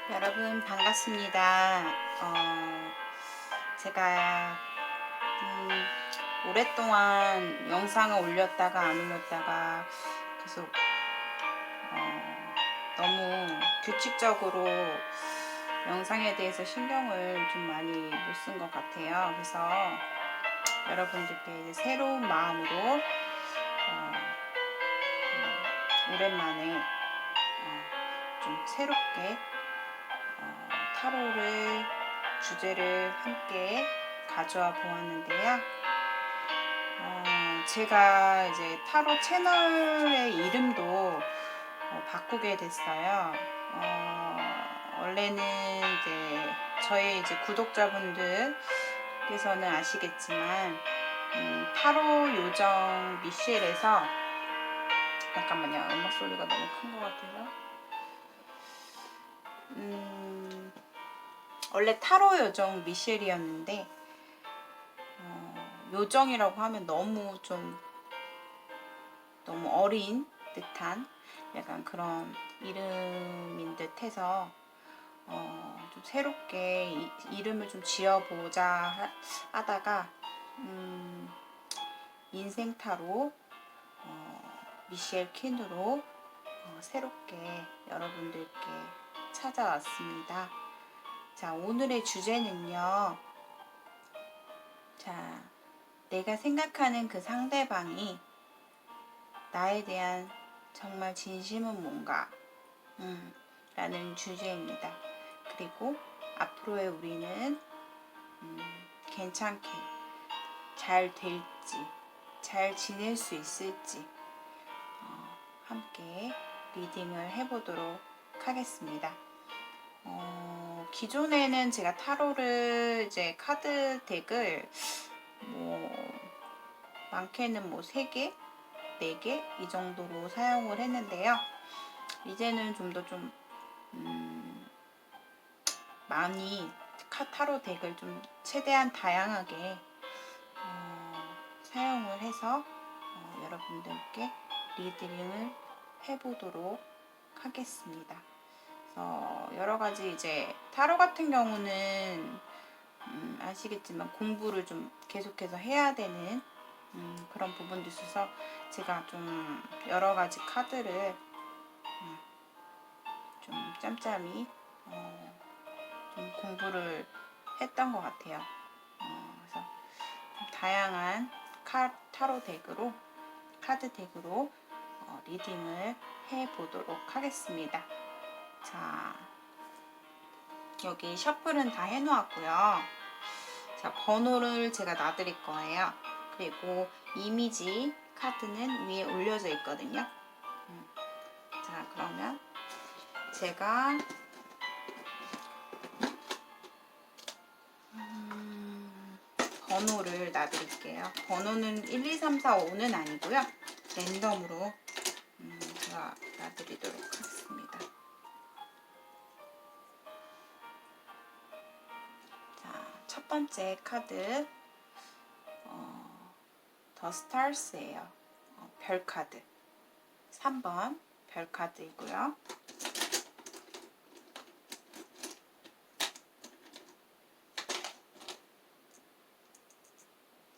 여러분 반갑습니다. 제가 오랫동안 영상을 올렸다가 안 올렸다가 계속 너무 규칙적으로 영상에 대해서 신경을 좀 많이 못 쓴 것 같아요. 그래서 여러분들께 이제 새로운 마음으로 오랜만에 좀 새롭게 타로를 주제를 함께 가져와 보았는데요. 제가 이제 타로 채널의 이름도 바꾸게 됐어요. 원래는 이제 저희 이제 구독자분들께서는 아시겠지만 타로 요정 미셸에서 잠깐만요. 음악 소리가 너무 큰 것 같아서. 원래 타로 요정 미셸이었는데 요정이라고 하면 너무 어린 듯한 약간 그런 이름인 듯해서 좀 새롭게 이름을 좀 지어보자 하다가 인생 타로 미셸 퀸으로 새롭게 여러분들께 찾아왔습니다. 자, 오늘의 주제는요. 자, 내가 생각하는 그 상대방이 나에 대한 정말 진심은 뭔가 라는 주제입니다. 그리고 앞으로의 우리는 괜찮게 잘 될지 잘 지낼 수 있을지 함께 리딩을 해보도록 하겠습니다. 기존에는 제가 타로를 이제 카드 덱을 많게는 3개, 4개 이 정도로 사용을 했는데요. 이제는 좀 더 많이 타로 덱을 좀 최대한 다양하게 사용을 해서 여러분들께 리딩을 해보도록 하겠습니다. 여러 가지 이제 타로 같은 경우는 아시겠지만 공부를 좀 계속해서 해야 되는 그런 부분도 있어서 제가 좀 여러 가지 카드를 좀 짬짬이 좀 공부를 했던 것 같아요. 그래서 좀 다양한 타로 덱으로 카드 덱으로 리딩을 해보도록 하겠습니다. 자, 여기 셔플은 다 해놓았고요. 자, 번호를 제가 놔드릴 거예요. 그리고 이미지 카드는 위에 올려져 있거든요. 자, 그러면 제가 번호를 놔드릴게요. 번호는 1, 2, 3, 4, 5는 아니고요. 랜덤으로 제가 놔드리도록 하겠습니다. 자, 첫 번째 카드 더 스타스예요. 별 카드 3번 별 카드이고요.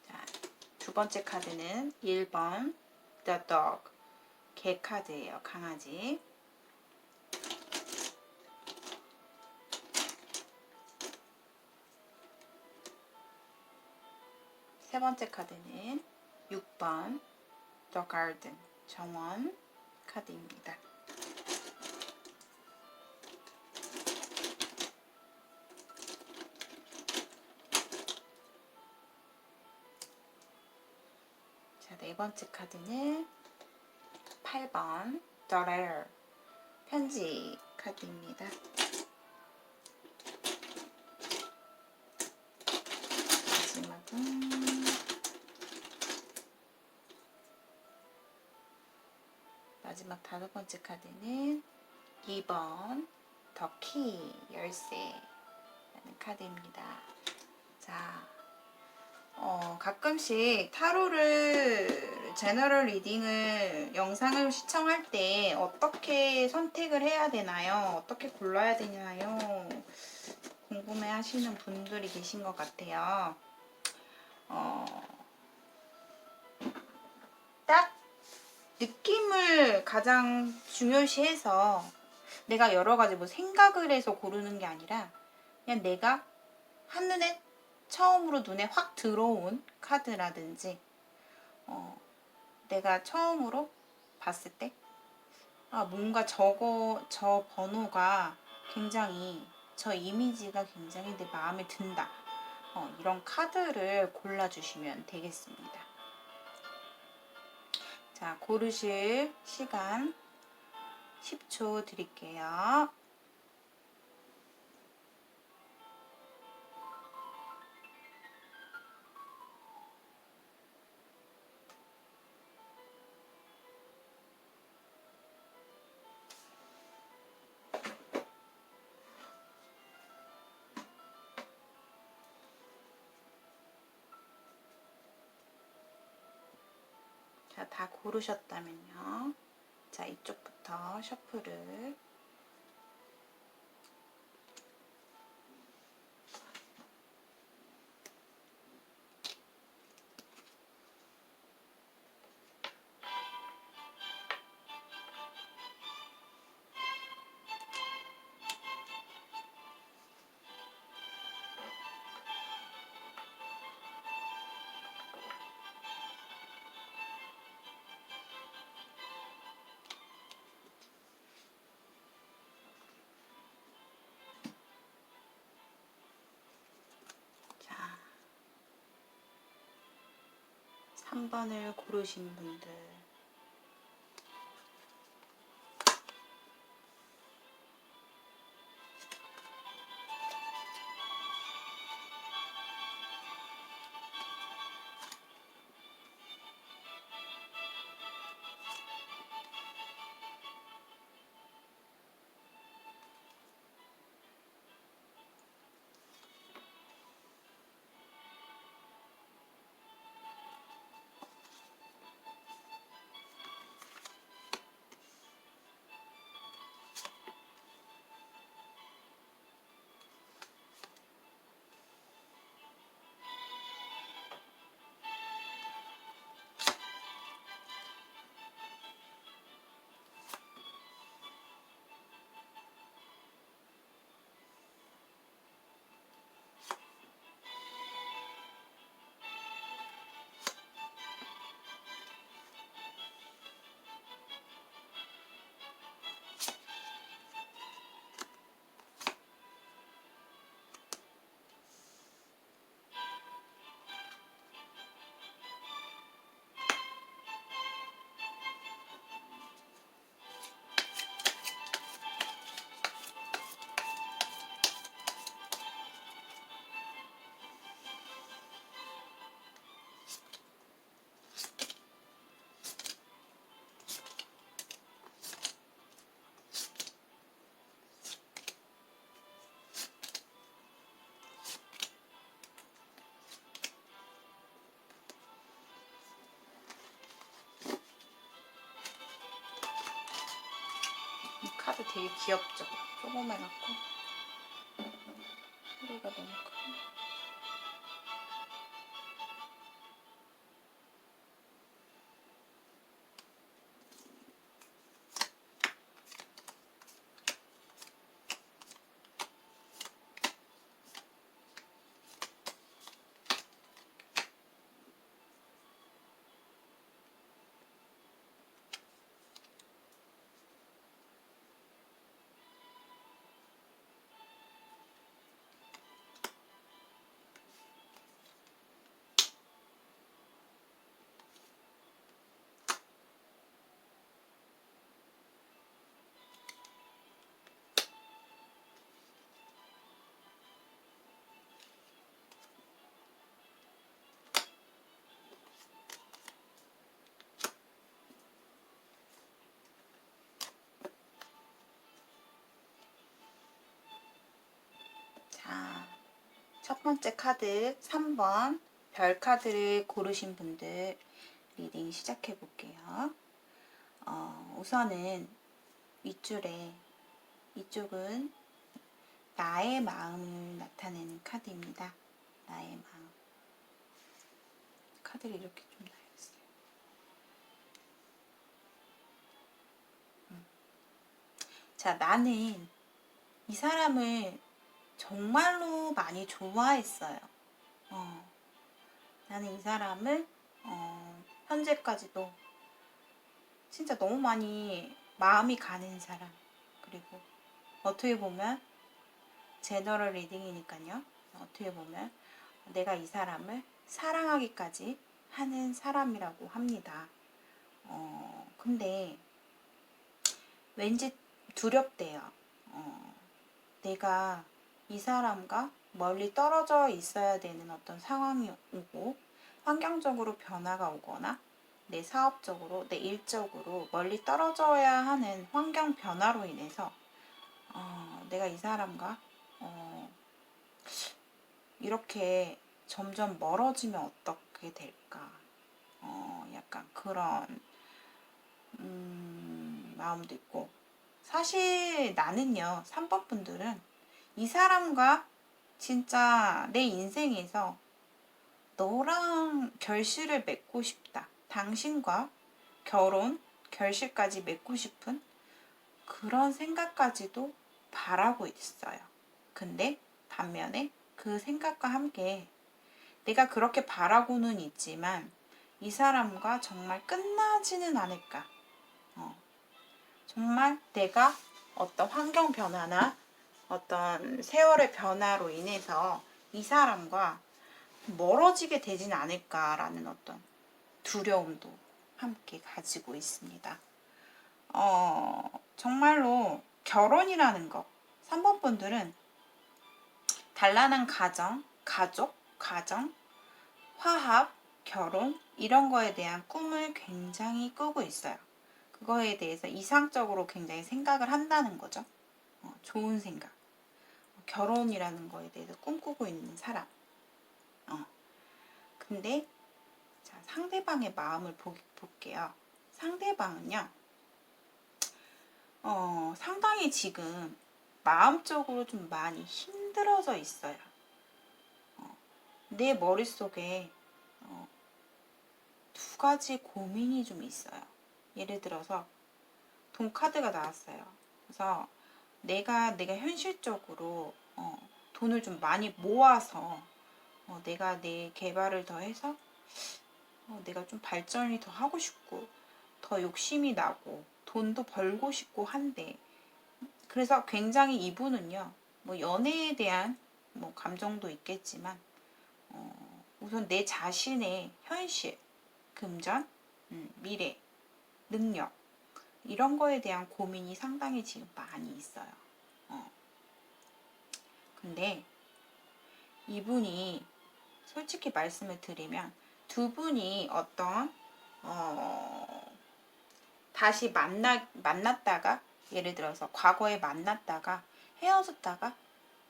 자, 두 번째 카드는 1번 The Dog 개 카드예요. 강아지. 세 번째 카드는 6번 The Garden 정원 카드입니다. 자, 네 번째 카드는 8번 The Letter 편지 카드입니다. 마지막 다섯 번째 카드는 2번 더 키 열쇠라는 카드입니다. 자, 가끔씩 타로를 제너럴 리딩을 영상을 시청할 때 어떻게 선택을 해야 되나요? 어떻게 골라야 되나요? 궁금해 하시는 분들이 계신 것 같아요. 딱 느낌을 가장 중요시해서 내가 여러 가지 뭐 생각을 해서 고르는 게 아니라 그냥 내가 한눈에 처음으로 눈에 확 들어온 카드라든지 내가 처음으로 봤을 때 뭔가 저 번호가 굉장히 저 이미지가 굉장히 내 마음에 든다. 이런 카드를 골라주시면 되겠습니다. 자, 고르실 시간 10초 드릴게요. 자, 다 고르셨다면요. 자, 이쪽부터 셔플을. 자, 3번을 고르신 분들. 이 카드 되게 귀엽죠? 조그매갖고 소리가 너무 커. 자, 첫 번째 카드 3번 별 카드를 고르신 분들, 리딩 시작해 볼게요. 우선은 윗줄에 이쪽은 나의 마음을 나타내는 카드입니다. 나의 마음. 카드를 이렇게 좀 놔야겠어요. 자, 나는 이 사람을 정말로 많이 좋아했어요. 나는 이 사람을 현재까지도 진짜 너무 많이 마음이 가는 사람. 그리고 어떻게 보면 제너럴 리딩이니까요. 어떻게 보면 내가 이 사람을 사랑하기까지 하는 사람이라고 합니다. 근데 왠지 두렵대요. 내가 이 사람과 멀리 떨어져 있어야 되는 어떤 상황이 오고 환경적으로 변화가 오거나 내 사업적으로, 내 일적으로 멀리 떨어져야 하는 환경 변화로 인해서 내가 이 사람과 이렇게 점점 멀어지면 어떻게 될까? 약간 그런 마음도 있고, 사실 나는요, 3번 분들은 이 사람과 진짜 내 인생에서 너랑 결실을 맺고 싶다. 당신과 결혼, 결실까지 맺고 싶은 그런 생각까지도 바라고 있어요. 근데 반면에 그 생각과 함께 내가 그렇게 바라고는 있지만 이 사람과 정말 끝나지는 않을까. 정말 내가 어떤 환경 변화나 어떤 세월의 변화로 인해서 이 사람과 멀어지게 되진 않을까라는 어떤 두려움도 함께 가지고 있습니다. 정말로 결혼이라는 거, 3번 분들은 단란한 가정, 가족, 가정, 화합, 결혼 이런 거에 대한 꿈을 굉장히 꾸고 있어요. 그거에 대해서 이상적으로 굉장히 생각을 한다는 거죠. 좋은 생각. 결혼이라는 거에 대해서 꿈꾸고 있는 사람. 근데 자, 상대방의 마음을 볼게요. 상대방은요. 상당히 지금 마음적으로 좀 많이 힘들어져 있어요. 내 머릿속에 두 가지 고민이 좀 있어요. 예를 들어서 돈 카드가 나왔어요. 그래서 내가 현실적으로 돈을 좀 많이 모아서 내가 내 개발을 더 해서 내가 좀 발전이 더 하고 싶고 더 욕심이 나고 돈도 벌고 싶고 한데, 그래서 굉장히 이분은요, 뭐 연애에 대한 뭐 감정도 있겠지만 우선 내 자신의 현실, 금전, 미래, 능력 이런 거에 대한 고민이 상당히 지금 많이 있어요. 근데 이분이 솔직히 말씀을 드리면 두 분이 어떤 다시 만났다가 예를 들어서 과거에 만났다가 헤어졌다가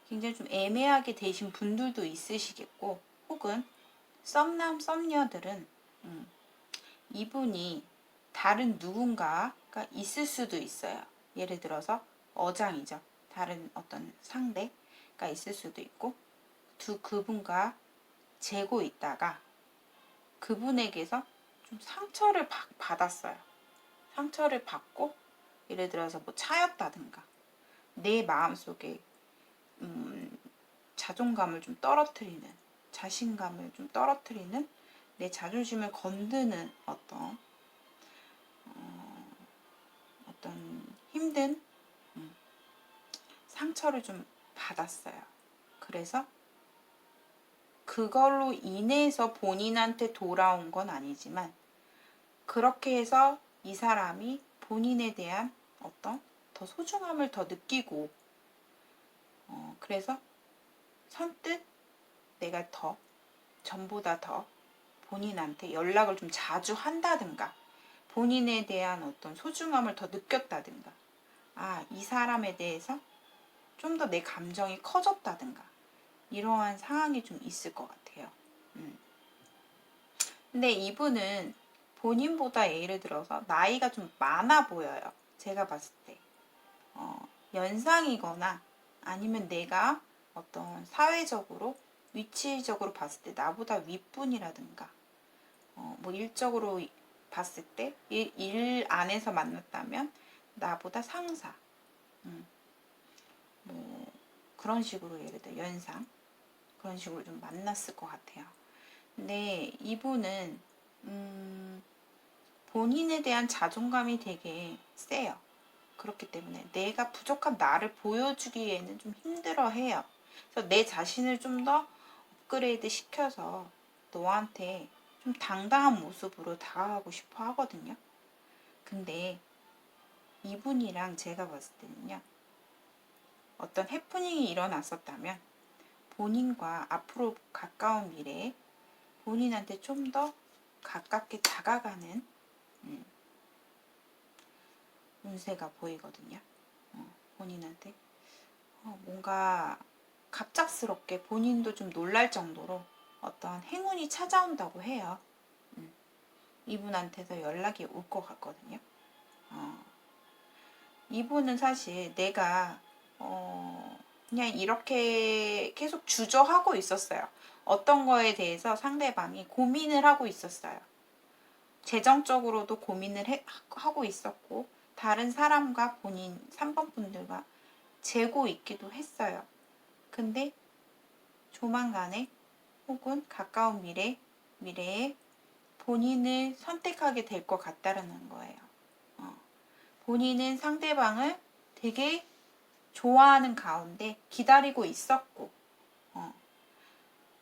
굉장히 좀 애매하게 되신 분들도 있으시겠고, 혹은 썸남 썸녀들은 이분이 다른 누군가가 있을 수도 있어요. 예를 들어서 어장이죠. 다른 어떤 상대가 있을 수도 있고, 그분과 재고 있다가 그분에게서 좀 상처를 받았어요. 상처를 받고 예를 들어서 뭐 차였다든가 내 마음속에 자존감을 좀 떨어뜨리는, 자신감을 좀 떨어뜨리는, 내 자존심을 건드는 어떤 힘든 상처를 좀 받았어요. 그래서 그걸로 인해서 본인한테 돌아온 건 아니지만 그렇게 해서 이 사람이 본인에 대한 어떤 더 소중함을 더 느끼고 그래서 선뜻 내가 더 전보다 더 본인한테 연락을 좀 자주 한다든가 본인에 대한 어떤 소중함을 더 느꼈다든가 이 사람에 대해서 좀 더 내 감정이 커졌다든가 이러한 상황이 좀 있을 것 같아요. 근데 이분은 본인보다 예를 들어서 나이가 좀 많아 보여요. 제가 봤을 때. 연상이거나 아니면 내가 어떤 사회적으로 위치적으로 봤을 때 나보다 윗분이라든가 뭐 일적으로 봤을 때 일 안에서 만났다면 나보다 상사 뭐 그런 식으로 예를 들어 연상 그런 식으로 좀 만났을 것 같아요. 근데 이분은 본인에 대한 자존감이 되게 세요. 그렇기 때문에 내가 부족한 나를 보여주기에는 좀 힘들어 해요. 그래서 내 자신을 좀 더 업그레이드 시켜서 너한테 좀 당당한 모습으로 다가가고 싶어 하거든요. 근데 이분이랑 제가 봤을 때는요. 어떤 해프닝이 일어났었다면 본인과 앞으로 가까운 미래에 본인한테 좀 더 가깝게 다가가는 운세가 보이거든요. 본인한테 뭔가 갑작스럽게 본인도 좀 놀랄 정도로 어떤 행운이 찾아온다고 해요. 이분한테서 연락이 올 것 같거든요. 이분은 사실 내가 그냥 이렇게 계속 주저하고 있었어요. 어떤 거에 대해서 상대방이 고민을 하고 있었어요. 재정적으로도 고민을 하고 있었고 다른 사람과 본인 3번 분들과 재고 있기도 했어요. 근데 조만간에 혹은 가까운 미래에 본인을 선택하게 될 것 같다라는 거예요. 본인은 상대방을 되게 좋아하는 가운데 기다리고 있었고,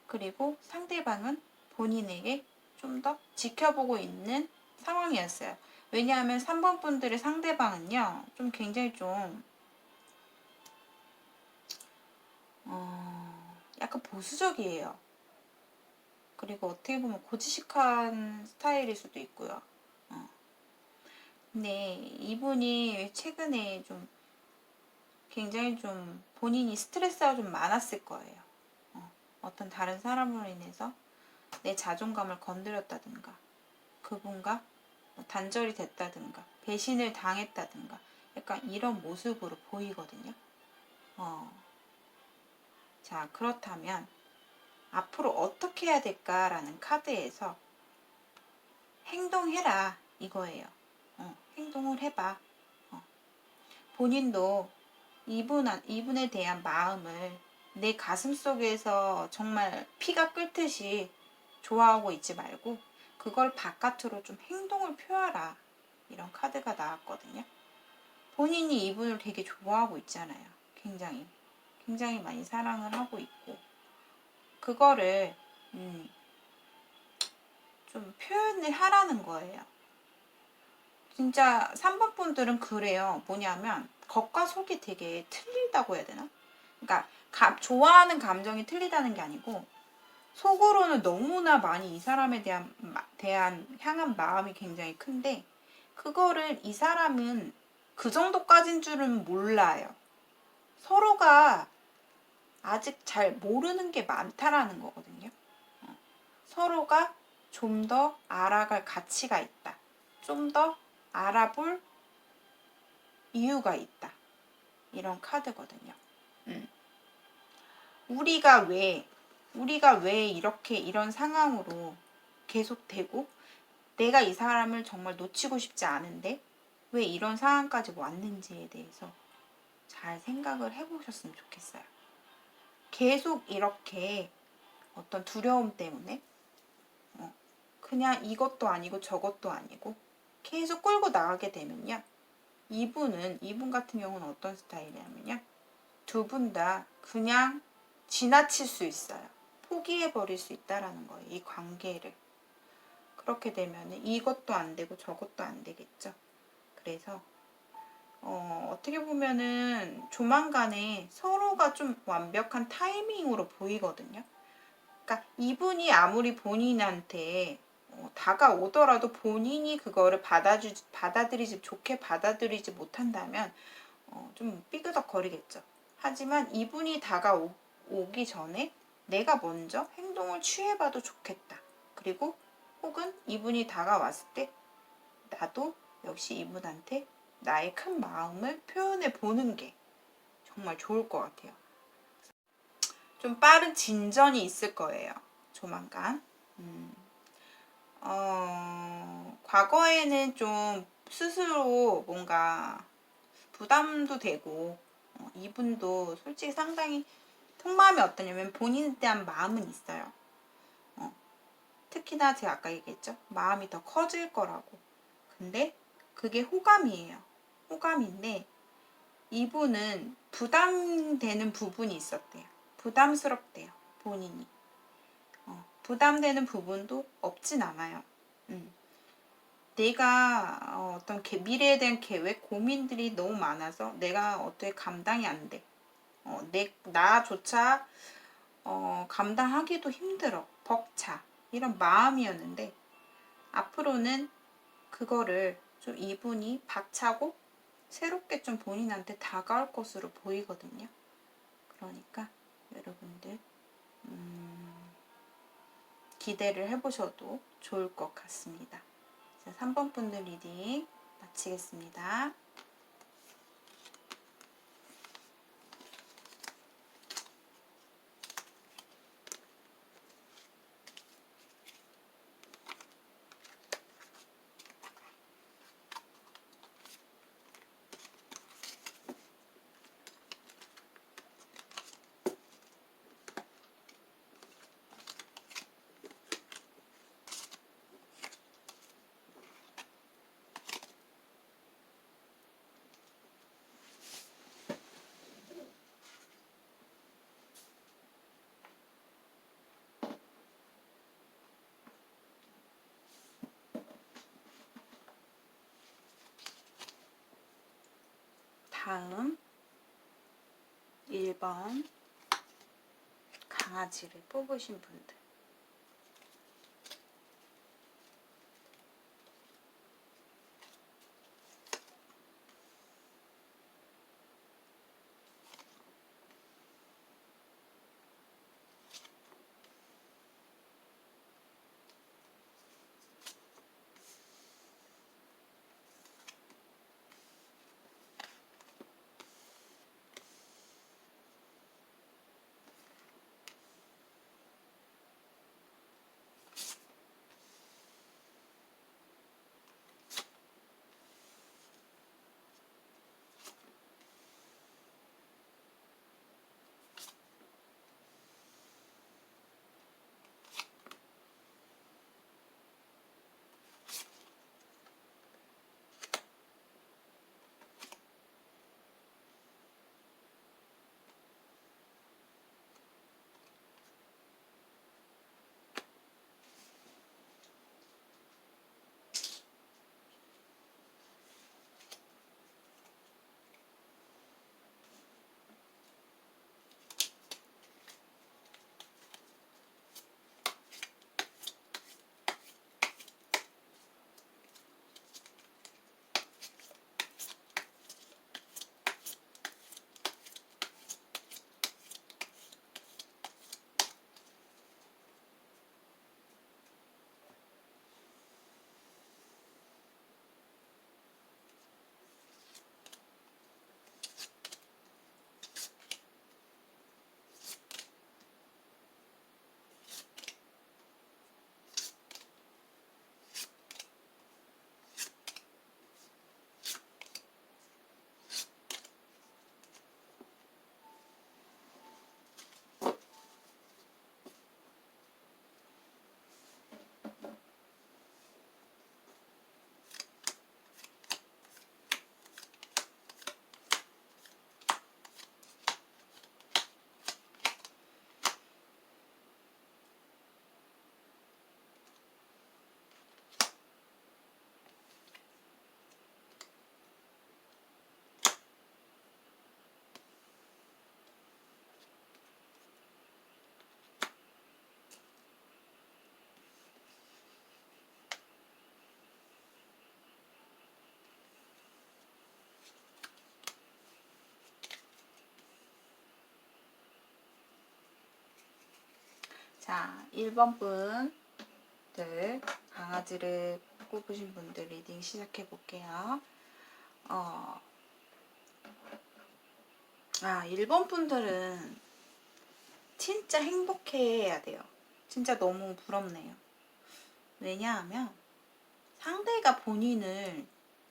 그리고 상대방은 본인에게 좀 더 지켜보고 있는 상황이었어요. 왜냐하면 3번 분들의 상대방은요, 좀 굉장히 좀, 약간 보수적이에요. 그리고 어떻게 보면 고지식한 스타일일 수도 있고요. 근데 이분이 최근에 좀 굉장히 좀 본인이 스트레스가 좀 많았을 거예요. 어떤 다른 사람으로 인해서 내 자존감을 건드렸다든가 그분과 단절이 됐다든가 배신을 당했다든가 약간 이런 모습으로 보이거든요. 자, 그렇다면 앞으로 어떻게 해야 될까라는 카드에서 행동해라 이거예요. 행동을 해봐. 본인도 이분에 대한 마음을 내 가슴 속에서 정말 피가 끓듯이 좋아하고 있지 말고 그걸 바깥으로 좀 행동을 표하라. 이런 카드가 나왔거든요. 본인이 이분을 되게 좋아하고 있잖아요. 굉장히 많이 사랑을 하고 있고 그거를 좀 표현을 하라는 거예요. 진짜 3번 분들은 그래요. 뭐냐면 겉과 속이 되게 틀리다고 해야 되나? 그러니까 좋아하는 감정이 틀리다는 게 아니고 속으로는 너무나 많이 이 사람에 대한 향한 마음이 굉장히 큰데 그거를 이 사람은 그 정도까진 줄은 몰라요. 서로가 아직 잘 모르는 게 많다라는 거거든요. 서로가 좀 더 알아갈 가치가 있다. 좀 더 알아볼 이유가 있다. 이런 카드거든요. 우리가 왜 이렇게 이런 상황으로 계속되고 내가 이 사람을 정말 놓치고 싶지 않은데 왜 이런 상황까지 왔는지에 대해서 잘 생각을 해보셨으면 좋겠어요. 계속 이렇게 어떤 두려움 때문에 그냥 이것도 아니고 저것도 아니고 계속 끌고 나가게 되면요. 이분 같은 경우는 어떤 스타일이냐면요. 두 분 다 그냥 지나칠 수 있어요. 포기해버릴 수 있다라는 거예요. 이 관계를. 그렇게 되면 이것도 안 되고 저것도 안 되겠죠. 그래서 어떻게 보면은 조만간에 서로가 좀 완벽한 타이밍으로 보이거든요. 그러니까 이분이 아무리 본인한테 다가오더라도 본인이 그거를 좋게 받아들이지 못한다면 좀 삐그덕거리겠죠. 하지만 이분이 다가오기 전에 내가 먼저 행동을 취해봐도 좋겠다. 그리고 혹은 이분이 다가왔을 때 나도 역시 이분한테 나의 큰 마음을 표현해 보는 게 정말 좋을 것 같아요. 좀 빠른 진전이 있을 거예요. 조만간. 과거에는 좀 스스로 뭔가 부담도 되고, 이분도 솔직히 상당히 속마음이 어떠냐면 본인에 대한 마음은 있어요. 특히나 제가 아까 얘기했죠. 마음이 더 커질 거라고. 근데 그게 호감이에요. 호감인데 이분은 부담되는 부분이 있었대요. 부담스럽대요. 본인이. 부담되는 부분도 없진 않아요. 내가 어떤 미래에 대한 계획, 고민들이 너무 많아서 내가 어떻게 감당이 안 돼. 나조차 감당하기도 힘들어. 벅차. 이런 마음이었는데 앞으로는 그거를 좀 이분이 박차고 새롭게 좀 본인한테 다가올 것으로 보이거든요. 그러니까 여러분들 기대를 해보셔도 좋을 것 같습니다. 자, 3번 분들 리딩 마치겠습니다. 다음 1번 강아지를 뽑으신 분들. 자, 1번 분들 강아지를 꼽으신 분들 리딩 시작해 볼게요. 1번 분들은 진짜 행복해 해야 돼요. 진짜 너무 부럽네요. 왜냐하면 상대가 본인을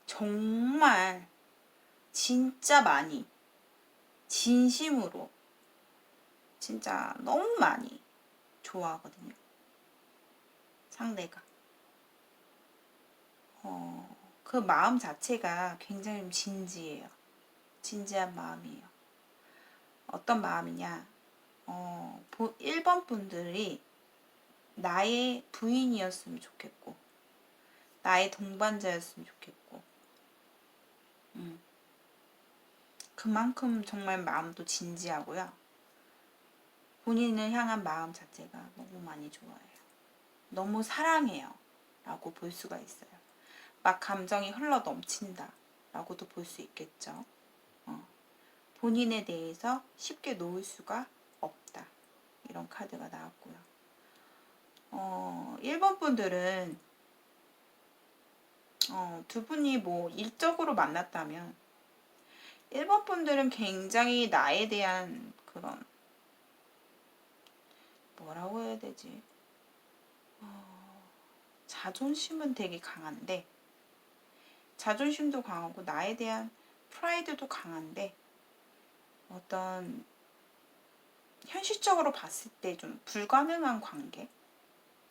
정말 진짜 많이 진심으로 진짜 너무 많이 좋아하거든요. 상대가. 그 마음 자체가 굉장히 좀 진지해요. 진지한 마음이에요. 어떤 마음이냐? 1번 분들이 나의 부인이었으면 좋겠고, 나의 동반자였으면 좋겠고, 그만큼 정말 마음도 진지하고요. 본인을 향한 마음 자체가 너무 많이 좋아해요. 너무 사랑해요. 라고 볼 수가 있어요. 막 감정이 흘러 넘친다. 라고도 볼 수 있겠죠. 본인에 대해서 쉽게 놓을 수가 없다. 이런 카드가 나왔고요. 1번 분들은 두 분이 뭐 일적으로 만났다면 1번 분들은 굉장히 나에 대한 그런 뭐라고 해야 되지? 자존심은 되게 강한데 자존심도 강하고 나에 대한 프라이드도 강한데 어떤 현실적으로 봤을 때 좀 불가능한 관계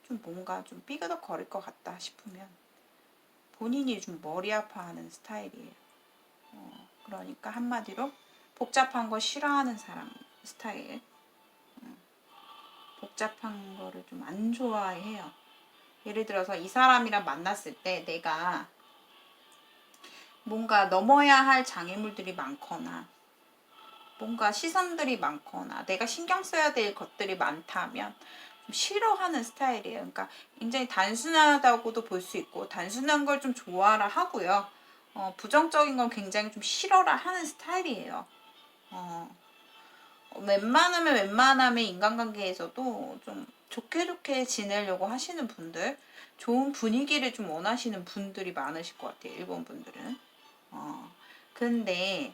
좀 뭔가 좀 삐그덕거릴 것 같다 싶으면 본인이 좀 머리 아파하는 스타일이에요. 그러니까 한마디로 복잡한 거 싫어하는 사람 스타일. 복잡한 거를 좀 안 좋아해요. 예를 들어서 이 사람이랑 만났을 때 내가 뭔가 넘어야 할 장애물들이 많거나 뭔가 시선들이 많거나 내가 신경 써야 될 것들이 많다면 좀 싫어하는 스타일이에요. 그러니까 굉장히 단순하다고도 볼 수 있고 단순한 걸 좀 좋아라 하고요. 부정적인 건 굉장히 좀 싫어라 하는 스타일이에요. 웬만하면 인간관계에서도 좀 좋게 지내려고 하시는 분들, 좋은 분위기를 좀 원하시는 분들이 많으실 것 같아요. 일본 분들은. 근데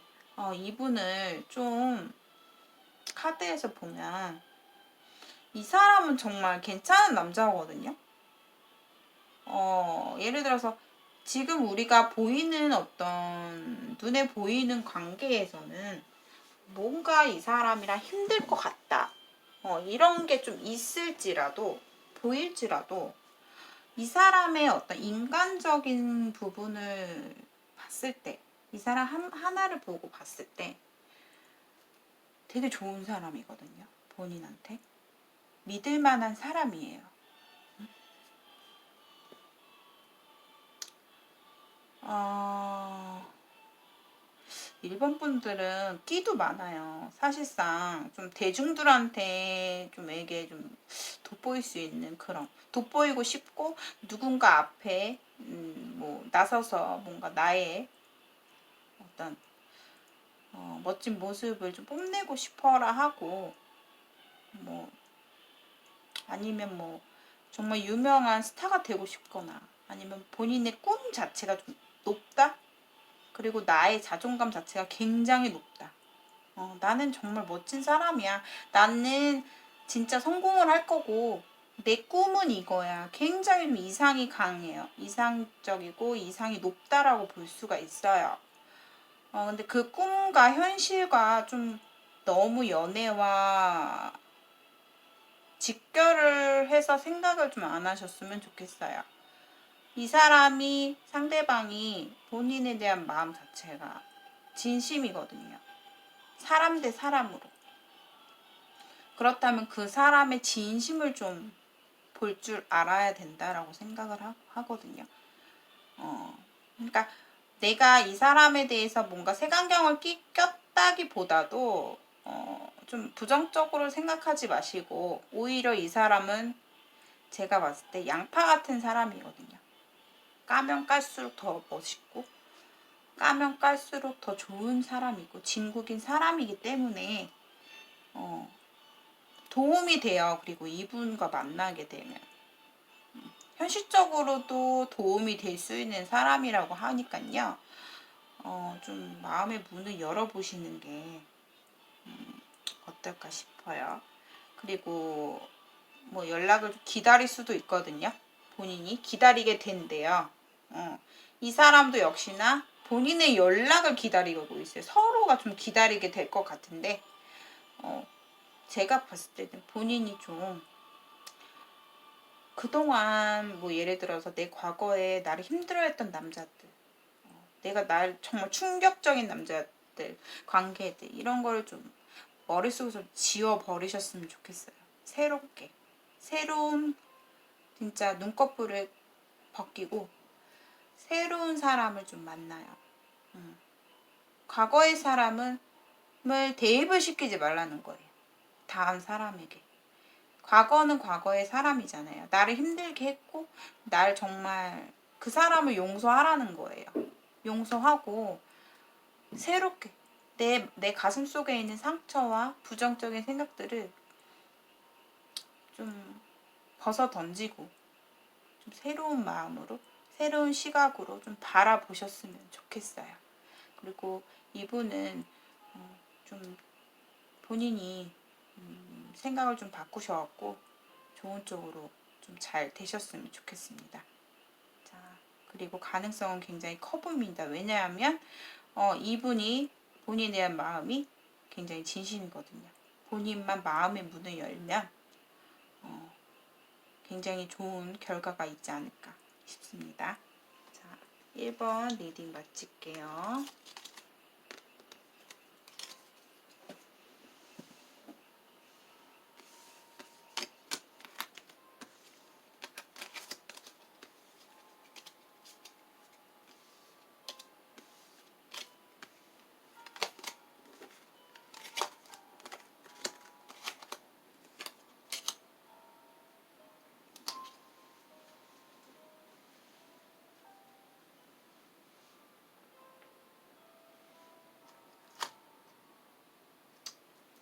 이분을 좀 카드에서 보면 이 사람은 정말 괜찮은 남자거든요. 예를 들어서 지금 우리가 보이는 어떤 눈에 보이는 관계에서는 뭔가 이 사람이랑 힘들 것 같다. 이런 게 좀 있을지라도 보일지라도 이 사람의 어떤 인간적인 부분을 봤을 때 이 사람 하나를 보고 봤을 때 되게 좋은 사람이거든요. 본인한테 믿을 만한 사람이에요. 1번 분들은 끼도 많아요. 사실상 좀 대중들한테 좀 에게 좀 돋보일 수 있는 그런 돋보이고 싶고 누군가 앞에 뭐 나서서 뭔가 나의 어떤 멋진 모습을 좀 뽐내고 싶어라 하고 뭐 아니면 뭐 정말 유명한 스타가 되고 싶거나 아니면 본인의 꿈 자체가 좀 높다? 그리고 나의 자존감 자체가 굉장히 높다. 나는 정말 멋진 사람이야. 나는 진짜 성공을 할 거고 내 꿈은 이거야. 굉장히 좀 이상이 강해요. 이상적이고 이상이 높다라고 볼 수가 있어요. 근데 그 꿈과 현실과 좀 너무 연애와 직결을 해서 생각을 좀 안 하셨으면 좋겠어요. 이 사람이 상대방이 본인에 대한 마음 자체가 진심이거든요. 사람 대 사람으로. 그렇다면 그 사람의 진심을 좀 볼 줄 알아야 된다라고 생각을 하거든요. 그러니까 내가 이 사람에 대해서 뭔가 색안경을 꼈다기보다도 좀 부정적으로 생각하지 마시고 오히려 이 사람은 제가 봤을 때 양파 같은 사람이거든요. 까면 깔수록 더 멋있고 까면 깔수록 더 좋은 사람이고 진국인 사람이기 때문에 도움이 돼요. 그리고 이분과 만나게 되면 현실적으로도 도움이 될 수 있는 사람이라고 하니까요. 좀 마음의 문을 열어보시는 게 어떨까 싶어요. 그리고 뭐 연락을 기다릴 수도 있거든요. 본인이 기다리게 된대요. 이 사람도 역시나 본인의 연락을 기다리고 있어요. 서로가 좀 기다리게 될 것 같은데 제가 봤을 때는 본인이 좀 그동안 뭐 예를 들어서 내 과거에 나를 힘들어했던 남자들, 내가 날 정말 충격적인 남자들, 관계들 이런 걸 좀 머릿속에서 지워버리셨으면 좋겠어요. 새롭게 새로운 진짜 눈꺼풀을 벗기고 새로운 사람을 좀 만나요. 과거의 사람을 대입을 시키지 말라는 거예요. 다음 사람에게. 과거는 과거의 사람이잖아요. 나를 힘들게 했고 날 정말 그 사람을 용서하라는 거예요. 용서하고 새롭게 내 가슴 속에 있는 상처와 부정적인 생각들을 좀 벗어 던지고 좀 새로운 마음으로 새로운 시각으로 좀 바라보셨으면 좋겠어요. 그리고 이분은 좀 본인이 생각을 좀 바꾸셔갖고 좋은 쪽으로 좀 잘 되셨으면 좋겠습니다. 자, 그리고 가능성은 굉장히 커 보입니다. 왜냐하면 이분이 본인에 대한 마음이 굉장히 진심이거든요. 본인만 마음의 문을 열면 굉장히 좋은 결과가 있지 않을까 싶습니다. 자, 1번 리딩 마칠게요.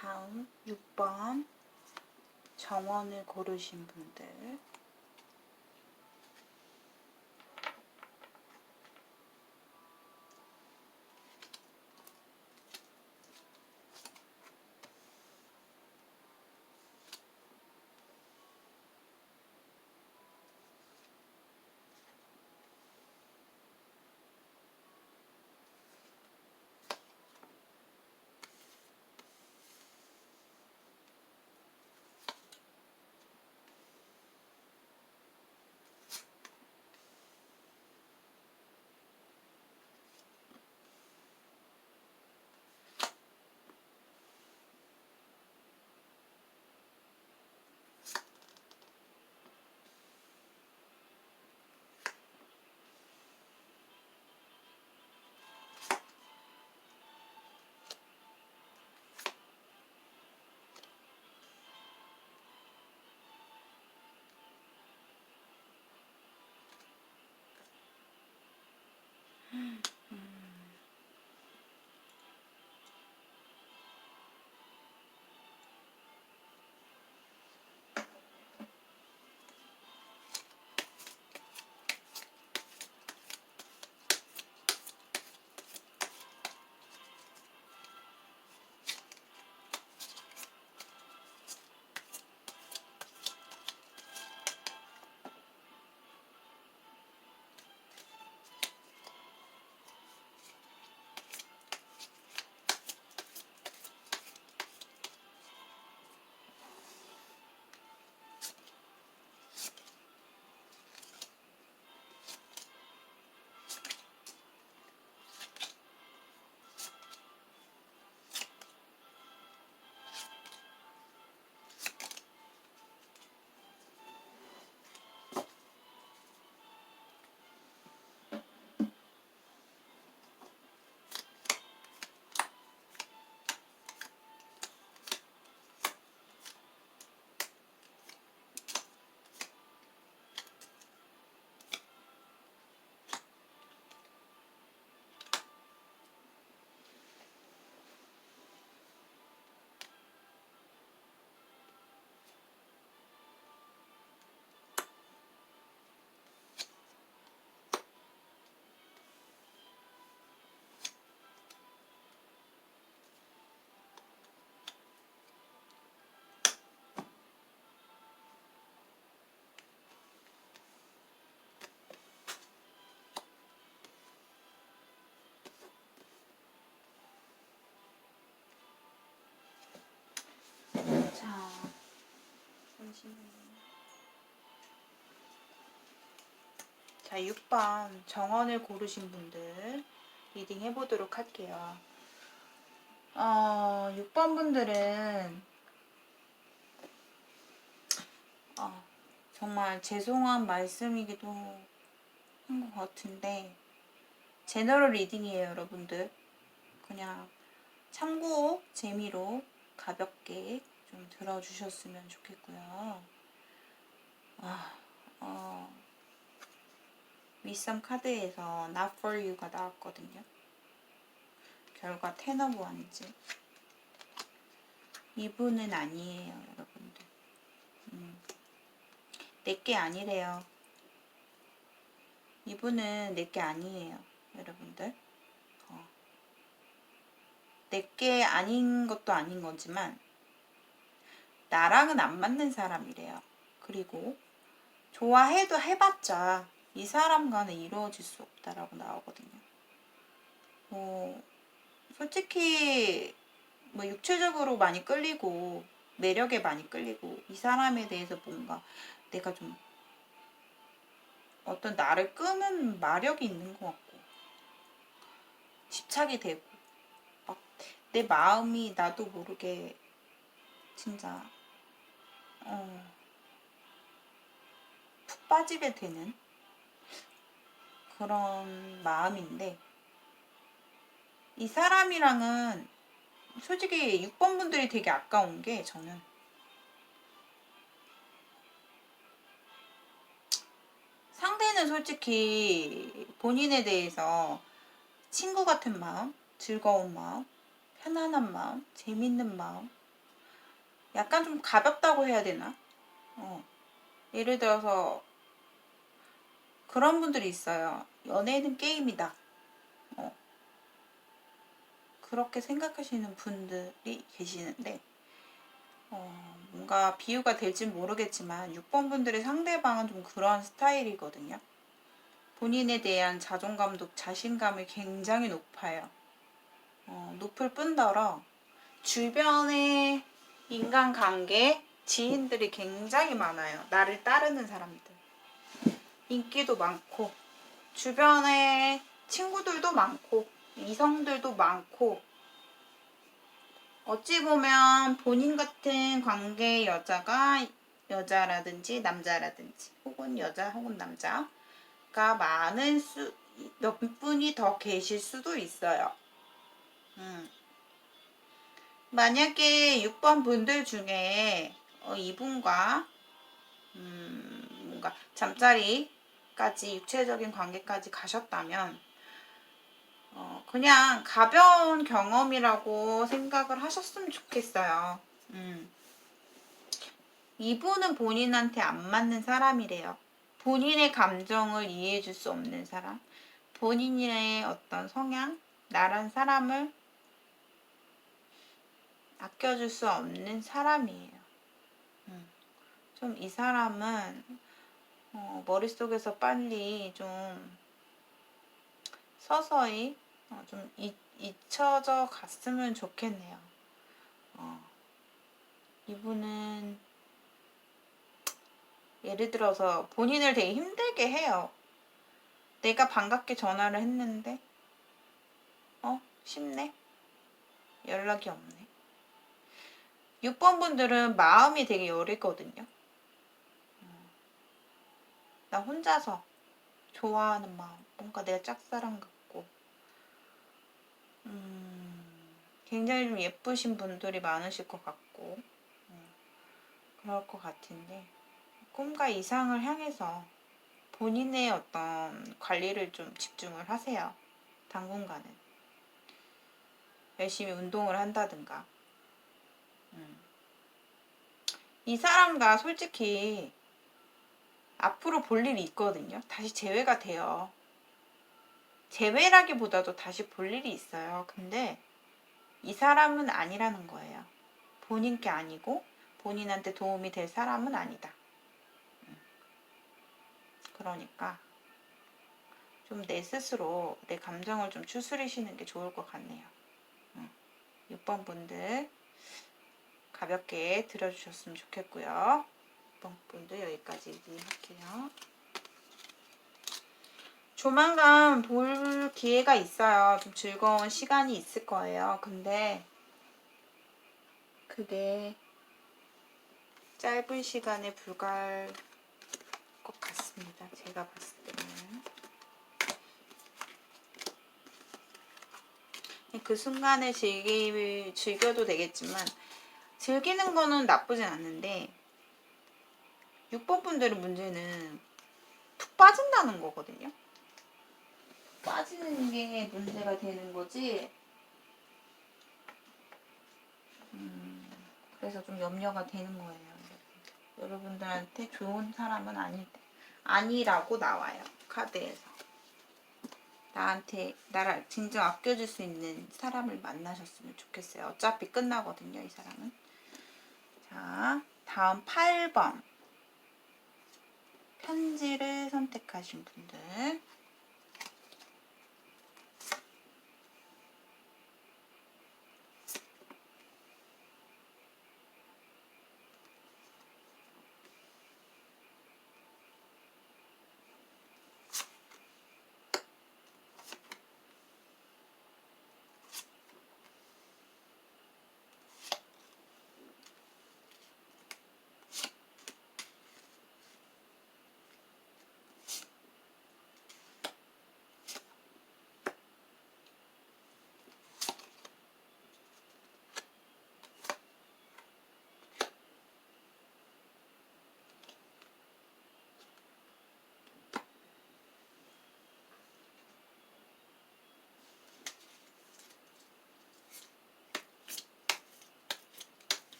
다음 6번 정원을 고르신 분들 잠시만요. 자, 6번 정원을 고르신 분들 리딩 해보도록 할게요. 6번 분들은 정말 죄송한 말씀이기도 한 것 같은데 제너럴 리딩이에요, 여러분들. 그냥 참고 재미로 가볍게 좀 들어주셨으면 좋겠고요. 윗섬 카드에서 Not for you가 나왔거든요. 결과 Ten of Wands. 이분은 아니에요, 여러분들. 내게 아니래요. 이분은 내게 아니에요, 여러분들. 내게 아닌 것도 아닌 거지만 나랑은 안 맞는 사람이래요. 그리고 좋아해도 해봤자 이 사람과는 이루어질 수 없다라고 나오거든요. 솔직히 육체적으로 많이 끌리고 매력에 많이 끌리고 이 사람에 대해서 뭔가 내가 좀 어떤 나를 끄는 마력이 있는 것 같고 집착이 되고 막 내 마음이 나도 모르게 진짜 푹 빠지게 되는 그런 마음인데 이 사람이랑은 솔직히 6번 분들이 되게 아까운 게 저는 상대는 솔직히 본인에 대해서 친구 같은 마음, 즐거운 마음, 편안한 마음, 재밌는 마음 약간 좀 가볍다고 해야 되나? 예를 들어서 그런 분들이 있어요. 연애는 게임이다. 그렇게 생각하시는 분들이 계시는데 뭔가 비유가 될지 모르겠지만 6번 분들의 상대방은 좀 그런 스타일이거든요. 본인에 대한 자존감도 자신감이 굉장히 높아요. 높을 뿐더러 주변에 인간관계 지인들이 굉장히 많아요. 나를 따르는 사람들. 인기도 많고 주변에 친구들도 많고 이성들도 많고 어찌 보면 본인 같은 관계의 여자라든지 남자라든지 혹은 여자 혹은 남자가 몇 분이 더 계실 수도 있어요. 만약에 6번 분들 중에 이분과 뭔가 잠자리까지 육체적인 관계까지 가셨다면 그냥 가벼운 경험이라고 생각을 하셨으면 좋겠어요. 이분은 본인한테 안 맞는 사람이래요. 본인의 감정을 이해해줄 수 없는 사람, 본인의 어떤 성향, 나란 사람을 아껴줄 수 없는 사람이에요. 좀 이 사람은 머릿속에서 빨리 좀 서서히 좀 잊혀져 갔으면 좋겠네요. 이분은 예를 들어서 본인을 되게 힘들게 해요. 내가 반갑게 전화를 했는데 쉽네? 연락이 없네. 6번 분들은 마음이 되게 여리거든요. 나 혼자서 좋아하는 마음, 뭔가 내가 짝사랑 같고 굉장히 좀 예쁘신 분들이 많으실 것 같고 그럴 것 같은데 꿈과 이상을 향해서 본인의 어떤 관리를 좀 집중을 하세요. 당분간은 열심히 운동을 한다든가 이 사람과 솔직히 앞으로 볼 일이 있거든요. 다시 재회가 돼요. 재회라기보다도 다시 볼 일이 있어요. 근데 이 사람은 아니라는 거예요. 본인께 아니고 본인한테 도움이 될 사람은 아니다. 그러니까 좀 내 스스로 내 감정을 좀 추스리시는 게 좋을 것 같네요. 6번 분들 가볍게 들어주셨으면 좋겠고요. 6번 분들 여기까지 얘기할게요. 조만간 볼 기회가 있어요. 좀 즐거운 시간이 있을 거예요. 근데 그게 짧은 시간에 불과할 것 같습니다. 제가 봤을 때는. 그 순간에 즐겨도 되겠지만 즐기는 거는 나쁘진 않는데 6번 분들의 문제는 푹 빠진다는 거거든요. 빠지는 게 문제가 되는 거지. 그래서 좀 염려가 되는 거예요. 여러분들한테 좋은 사람은 아니라고 나와요. 카드에서. 나를 진정 아껴줄 수 있는 사람을 만나셨으면 좋겠어요. 어차피 끝나거든요, 이 사람은. 자, 다음 8번. 편지를 선택하신 분들.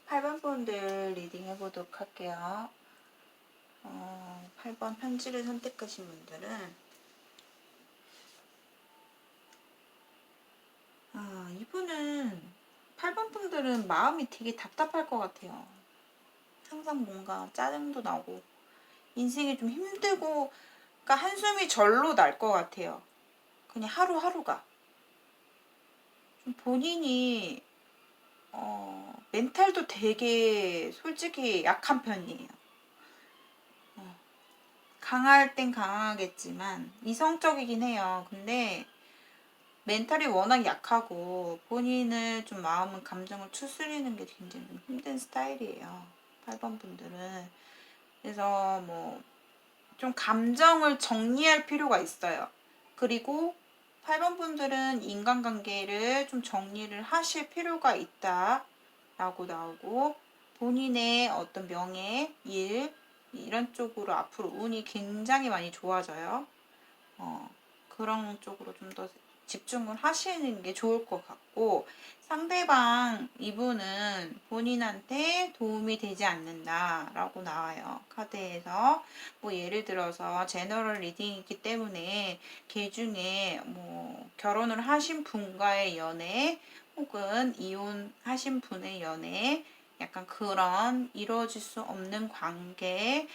(8번) 분들 리딩 해보도록 할게요. 8번 편지를 선택하신 분들은 이분은 8번 분들은 마음이 되게 답답할 것 같아요. 항상 뭔가 짜증도 나고 인생이 좀 힘들고 그러니까 한숨이 절로 날 것 같아요. 그냥 하루하루가 좀 본인이 멘탈도 되게 솔직히 약한 편이에요. 강할 땐 강하겠지만 이성적이긴 해요. 근데 멘탈이 워낙 약하고 본인을 좀 마음은 감정을 추스리는 게 굉장히 좀 힘든 스타일이에요. 8번 분들은. 그래서 뭐 좀 감정을 정리할 필요가 있어요. 그리고 8번 분들은 인간관계를 좀 정리를 하실 필요가 있다 라고 나오고 본인의 어떤 명예, 일 이런 쪽으로 앞으로 운이 굉장히 많이 좋아져요. 그런 쪽으로 좀 더 집중을 하시는 게 좋을 것 같고, 상대방 이분은 본인한테 도움이 되지 않는다라고 나와요. 카드에서 뭐 예를 들어서 제너럴 리딩이기 때문에 걔 중에 뭐 결혼을 하신 분과의 연애 혹은 이혼하신 분의 연애, 약간 그런 이루어질 수 없는 관계에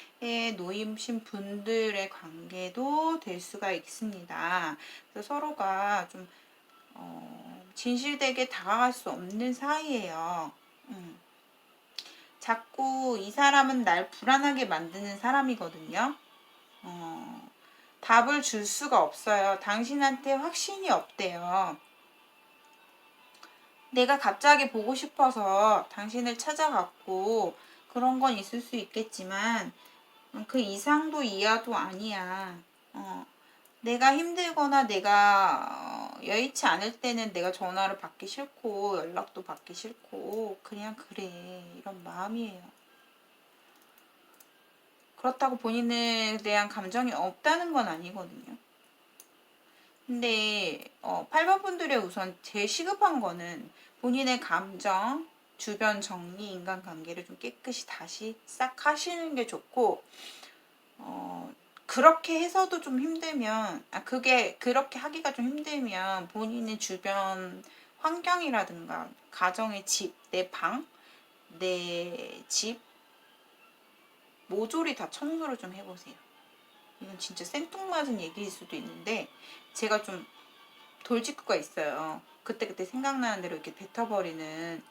놓이신 분들의 관계도 될 수가 있습니다. 그래서 서로가 좀 진실되게 다가갈 수 없는 사이예요. 자꾸 이 사람은 날 불안하게 만드는 사람이거든요. 답을 줄 수가 없어요. 당신한테 확신이 없대요. 내가 갑자기 보고 싶어서 당신을 찾아갔고 그런 건 있을 수 있겠지만 그 이상도 이하도 아니야. 내가 힘들거나 내가 여의치 않을 때는 내가 전화를 받기 싫고 연락도 받기 싫고 그냥 그래, 이런 마음이에요. 그렇다고 본인에 대한 감정이 없다는 건 아니거든요. 근데 8번 분들의 우선 제일 시급한 거는 본인의 감정, 주변 정리, 인간관계를 좀 깨끗이 다시 싹 하시는 게 좋고, 그렇게 해서도 좀 힘들면, 그게 그렇게 하기가 좀 힘들면 본인의 주변 환경이라든가 가정의 집, 내 방, 내 집 모조리 다 청소를 좀 해보세요. 이건 진짜 생뚱맞은 얘기일 수도 있는데 제가 좀 돌직구가 있어요. 그때그때 생각나는 대로 이렇게 뱉어버리는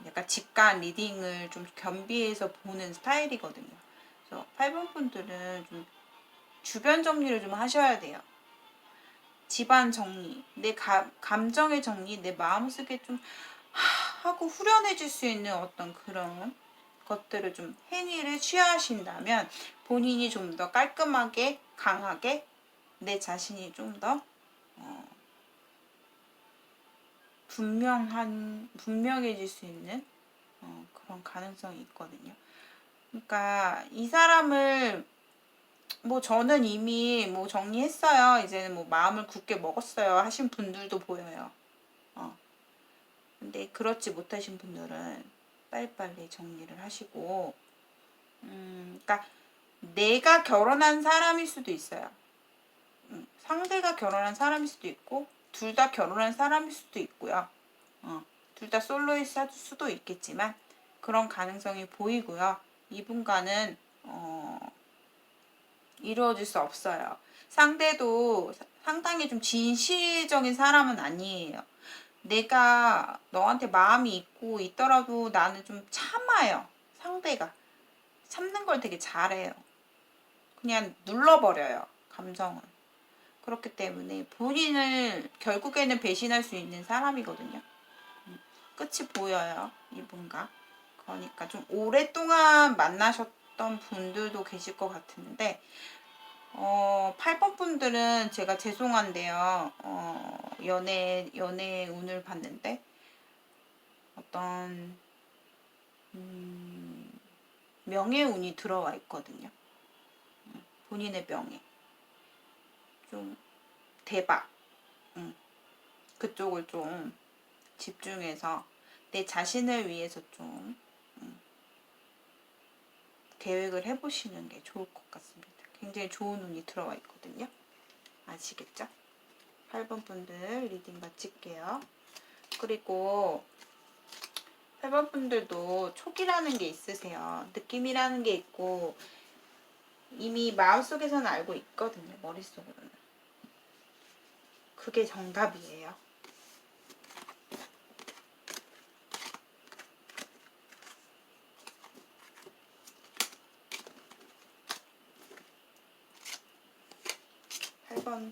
약간 직관 리딩을 좀 겸비해서 보는 스타일이거든요. 그래서 8번 분들은 좀 주변 정리를 좀 하셔야 돼요. 집안 정리, 내 감정의 정리, 내 마음속에 좀 하고 후련해질 수 있는 어떤 그런 것들을 좀 행위를 취하신다면 본인이 좀 더 깔끔하게, 강하게, 내 자신이 좀더 분명해질 수 있는 그런 가능성이 있거든요. 그러니까 이 사람을 뭐 저는 이미 뭐 정리했어요. 이제는 뭐 마음을 굳게 먹었어요 하신 분들도 보여요. 근데 그렇지 못하신 분들은 빨리빨리 정리를 하시고, 그러니까 내가 결혼한 사람일 수도 있어요. 상대가 결혼한 사람일 수도 있고, 둘 다 결혼한 사람일 수도 있고요. 둘 다 솔로일 수도 있겠지만 그런 가능성이 보이고요. 이분과는 이루어질 수 없어요. 상대도 상당히 좀 진실적인 사람은 아니에요. 내가 너한테 마음이 있고 있더라도 나는 좀 참아요. 상대가 참는 걸 되게 잘해요. 그냥 눌러버려요, 감정은. 그렇기 때문에 본인을 결국에는 배신할 수 있는 사람이거든요. 끝이 보여요, 이분과. 그러니까 좀 오랫동안 만나셨던 분들도 계실 것 같은데 8번 분들은 제가 죄송한데요. 연애 운을 봤는데 어떤 명예 운이 들어와 있거든요. 본인의 명예. 좀 대박. 그쪽을 좀 집중해서 내 자신을 위해서 좀 계획을 해보시는 게 좋을 것 같습니다. 굉장히 좋은 운이 들어와 있거든요. 아시겠죠? 8번 분들 리딩 마칠게요. 그리고 8번 분들도 촉이라는 게 있으세요. 느낌이라는 게 있고 이미 마음속에서는 알고 있거든요. 머릿속으로는. 그게 정답이에요.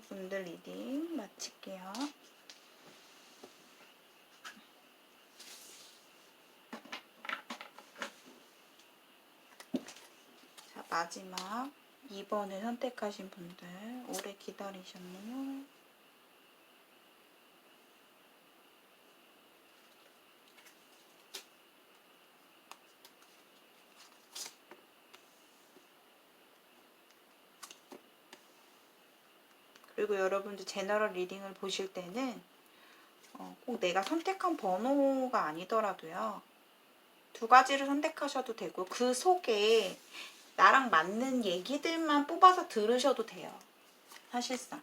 분들 리딩 마칠게요. 자, 마지막 2번을 선택하신 분들 오래 기다리셨네요. 그리고 여러분들 제너럴 리딩을 보실 때는 꼭 내가 선택한 번호가 아니더라도요. 두 가지를 선택하셔도 되고 그 속에 나랑 맞는 얘기들만 뽑아서 들으셔도 돼요. 사실상.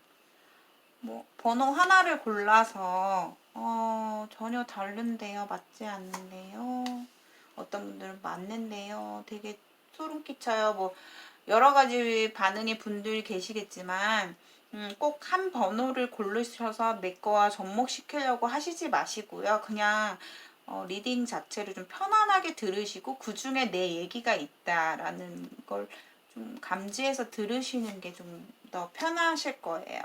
뭐 번호 하나를 골라서 전혀 다른데요. 맞지 않는데요. 어떤 분들은 맞는데요. 되게 소름 끼쳐요. 뭐 여러 가지 반응의 분들이 계시겠지만 꼭 한 번호를 고르셔서 내 거와 접목시키려고 하시지 마시고요. 그냥 리딩 자체를 좀 편안하게 들으시고 그 중에 내 얘기가 있다라는 걸 좀 감지해서 들으시는 게 좀 더 편하실 거예요.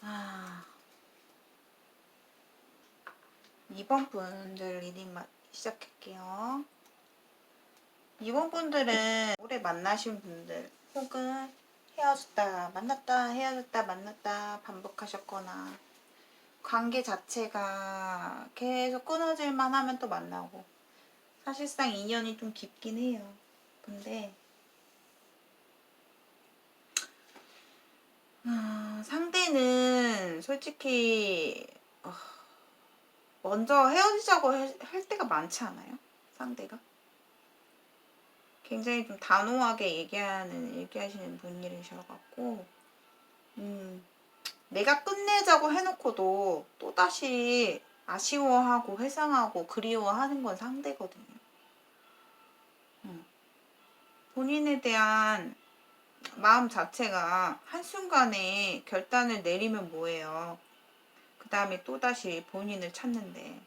아, 2번 분들 리딩 시작할게요. 2번 분들은 오래 만나신 분들 혹은 헤어졌다 만났다 헤어졌다 만났다 반복하셨거나 관계 자체가 계속 끊어질만 하면 또 만나고 사실상 인연이 좀 깊긴 해요. 근데 상대는 솔직히 먼저 헤어지자고 할 때가 많지 않아요? 상대가? 굉장히 좀 단호하게 얘기하시는 분이셔갖고, 내가 끝내자고 해놓고도 또다시 아쉬워하고 회상하고 그리워하는 건 상대거든요. 본인에 대한 마음 자체가 한순간에 결단을 내리면 뭐예요? 그 다음에 또다시 본인을 찾는데.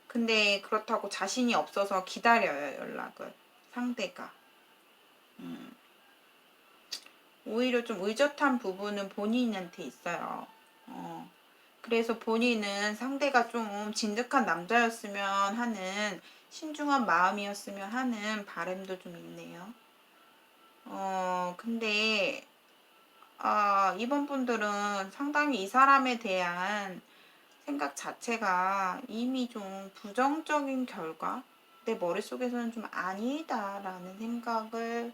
근데 그렇다고 자신이 없어서 기다려요, 연락을. 상대가. 오히려 좀 의젓한 부분은 본인한테 있어요. 그래서 본인은 상대가 좀 진득한 남자였으면 하는 신중한 마음이었으면 하는 바람도 좀 있네요. 근데 이번 분들은 상당히 이 사람에 대한 생각 자체가 이미 좀 부정적인 결과 내 머릿속에서는 좀 아니다라는 생각을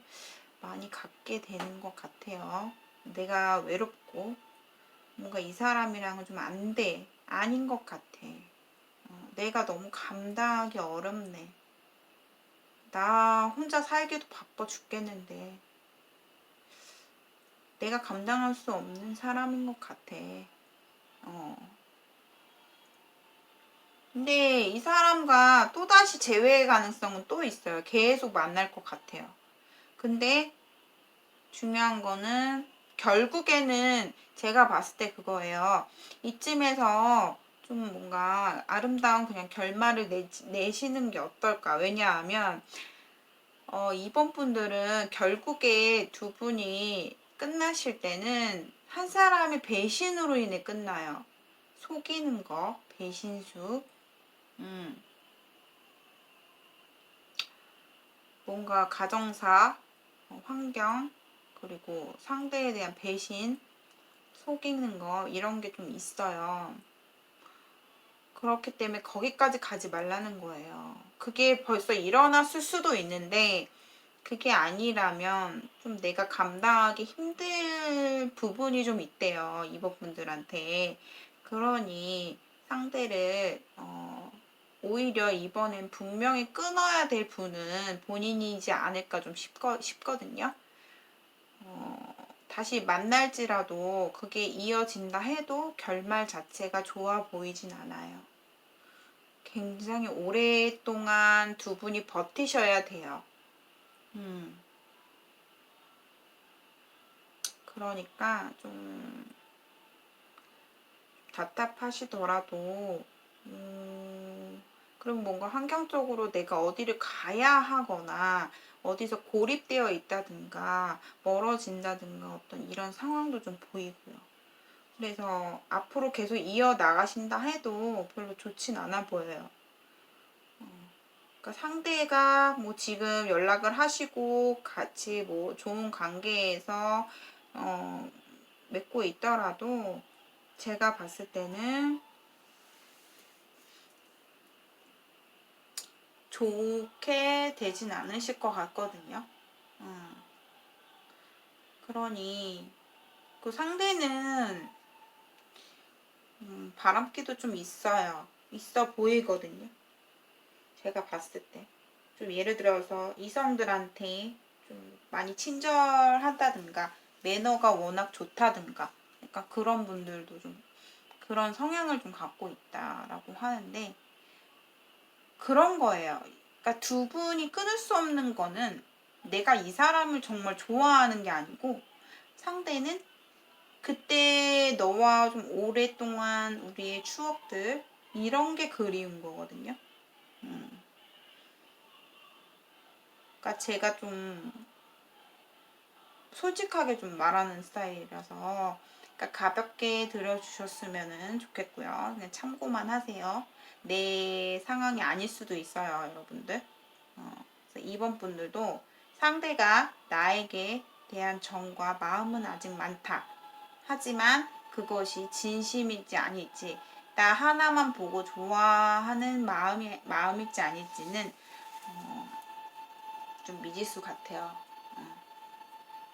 많이 갖게 되는 것 같아요. 내가 외롭고 뭔가 이 사람이랑은 좀 안 돼. 아닌 것 같아. 내가 너무 감당하기 어렵네. 나 혼자 살기도 바빠 죽겠는데 내가 감당할 수 없는 사람인 것 같아. 근데 이 사람과 또다시 재회의 가능성은 또 있어요. 계속 만날 것 같아요. 근데 중요한 거는 결국에는 제가 봤을 때 그거예요. 이쯤에서 좀 뭔가 아름다운 그냥 결말을 내시는 게 어떨까. 왜냐하면 이번 분들은 결국에 두 분이 끝나실 때는 한 사람의 배신으로 인해 끝나요. 속이는 거, 배신수. 뭔가 가정사, 환경, 그리고 상대에 대한 배신, 속이는 거 이런 게 좀 있어요. 그렇기 때문에 거기까지 가지 말라는 거예요. 그게 벌써 일어났을 수도 있는데 그게 아니라면 좀 내가 감당하기 힘들 부분이 좀 있대요. 이번 분들한테. 그러니 상대를 오히려 이번엔 분명히 끊어야 될 분은 본인이지 않을까 좀 싶거든요. 다시 만날지라도 그게 이어진다 해도 결말 자체가 좋아 보이진 않아요. 굉장히 오랫동안 두 분이 버티셔야 돼요. 그러니까 좀 답답하시더라도 그럼 뭔가 환경적으로 내가 어디를 가야 하거나 어디서 고립되어 있다든가 멀어진다든가 어떤 이런 상황도 좀 보이고요. 그래서 앞으로 계속 이어나가신다 해도 별로 좋진 않아 보여요. 그러니까 상대가 뭐 지금 연락을 하시고 같이 뭐 좋은 관계에서 맺고 있더라도 제가 봤을 때는 좋게 되진 않으실 것 같거든요. 그러니 그 상대는 바람기도 좀 있어요. 있어 보이거든요. 제가 봤을 때. 좀 예를 들어서 이성들한테 좀 많이 친절하다든가 매너가 워낙 좋다든가 약간 그런 분들도 좀 그런 성향을 좀 갖고 있다라고 하는데 그런 거예요. 그러니까 두 분이 끊을 수 없는 거는 내가 이 사람을 정말 좋아하는 게 아니고 상대는 그때 너와 좀 오랫동안 우리의 추억들 이런 게 그리운 거거든요. 그러니까 제가 좀 솔직하게 좀 말하는 스타일이라서 그러니까 가볍게 들어주셨으면 좋겠고요. 그냥 참고만 하세요. 내 상황이 아닐 수도 있어요, 여러분들. 그래서 이번 분들도 상대가 나에게 대한 정과 마음은 아직 많다. 하지만 그것이 진심일지 아닐지, 나 하나만 보고 좋아하는 마음일지 아닐지는 좀 미지수 같아요.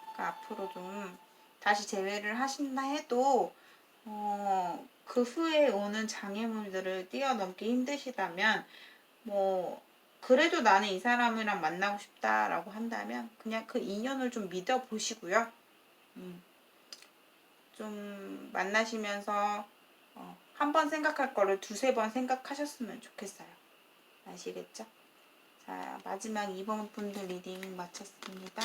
그러니까 앞으로 좀 다시 재회를 하신다 해도 그 후에 오는 장애물들을 뛰어넘기 힘드시다면 뭐 그래도 나는 이 사람이랑 만나고 싶다라고 한다면 그냥 그 인연을 좀 믿어보시고요. 좀 만나시면서 한 번 생각할 거를 두세 번 생각하셨으면 좋겠어요. 아시겠죠? 자, 마지막 2번 분들 리딩 마쳤습니다.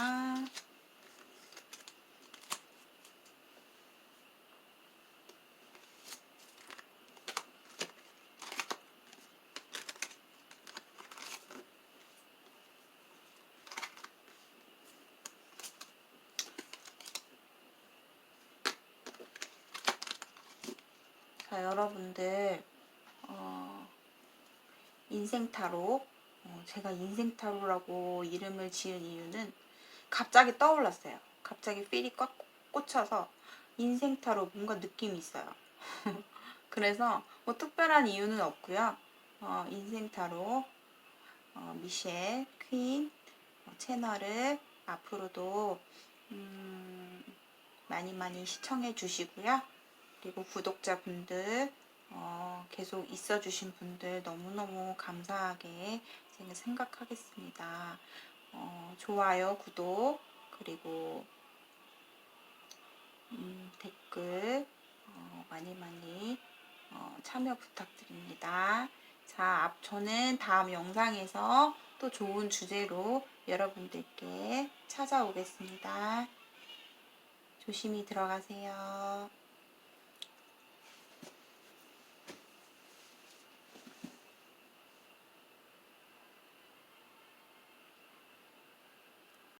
자, 여러분들 인생 타로 제가 인생 타로라고 이름을 지은 이유는 갑자기 떠올랐어요. 갑자기 필이 꽉 꽂혀서 인생 타로 뭔가 느낌이 있어요. 그래서 뭐 특별한 이유는 없고요. 인생 타로 미셸 퀸 채널을 앞으로도 많이 많이 시청해 주시고요. 그리고 구독자분들 계속 있어주신 분들 너무너무 감사하게 제가 생각하겠습니다. 좋아요, 구독, 그리고 댓글 많이 많이 참여 부탁드립니다. 자, 저는 다음 영상에서 또 좋은 주제로 여러분들께 찾아오겠습니다. 조심히 들어가세요.